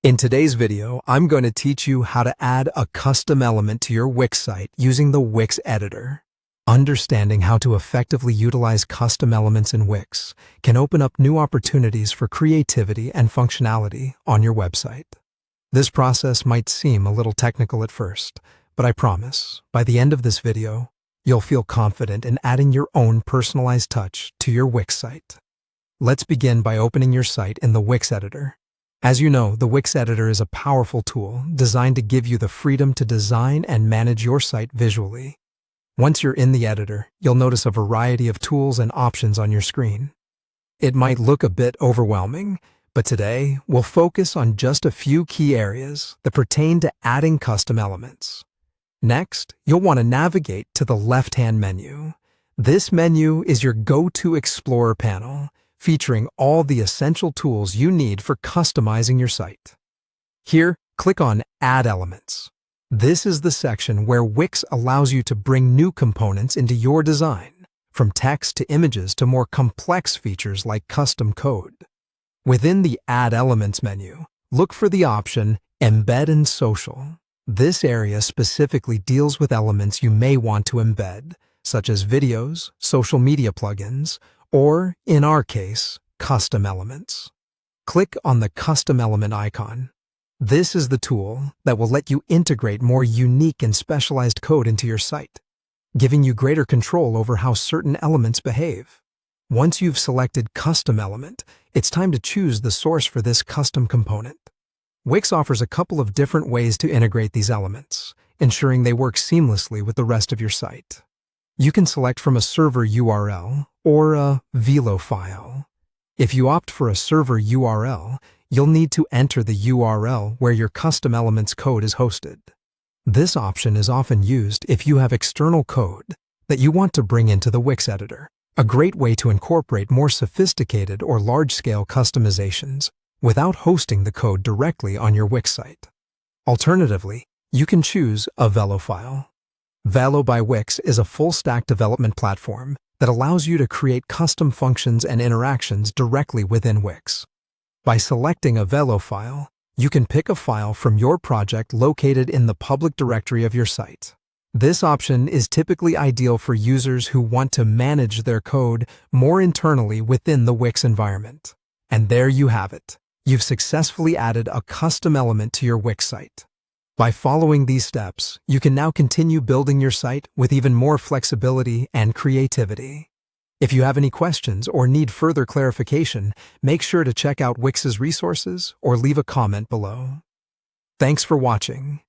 In today's video, I'm going to teach you how to add a custom element to your Wix site using the Wix editor. Understanding how to effectively utilize custom elements in Wix can open up new opportunities for creativity and functionality on your website. This process might seem a little technical at first, but I promise, by the end of this video, you'll feel confident in adding your own personalized touch to your Wix site. Let's begin by opening your site in the Wix editor. As you know, the Wix editor is a powerful tool designed to give you the freedom to design and manage your site visually. Once you're in the editor, you'll notice a variety of tools and options on your screen. It might look a bit overwhelming, but today we'll focus on just a few key areas that pertain to adding custom elements. Next, you'll want to navigate to the left-hand menu. This menu is your go-to Explorer panel, featuring all the essential tools you need for customizing your site. Here, click on Add Elements. This is the section where Wix allows you to bring new components into your design, from text to images to more complex features like custom code. Within the Add Elements menu, look for the option Embed and Social. This area specifically deals with elements you may want to embed, such as videos, social media plugins, or, in our case, custom elements. Click on the custom element icon. This is the tool that will let you integrate more unique and specialized code into your site, giving you greater control over how certain elements behave. Once you've selected Custom Element, it's time to choose the source for this custom component. Wix offers a couple of different ways to integrate these elements, ensuring they work seamlessly with the rest of your site. You can select from a server URL or a Velo file. If you opt for a server URL, you'll need to enter the URL where your custom elements code is hosted. This option is often used if you have external code that you want to bring into the Wix editor, a great way to incorporate more sophisticated or large-scale customizations without hosting the code directly on your Wix site. Alternatively, you can choose a Velo file. Velo by Wix is a full-stack development platform that allows you to create custom functions and interactions directly within Wix. By selecting a Velo file, you can pick a file from your project located in the public directory of your site. This option is typically ideal for users who want to manage their code more internally within the Wix environment. And there you have it. You've successfully added a custom element to your Wix site. By following these steps, you can now continue building your site with even more flexibility and creativity. If you have any questions or need further clarification, make sure to check out Wix's resources or leave a comment below. Thanks for watching.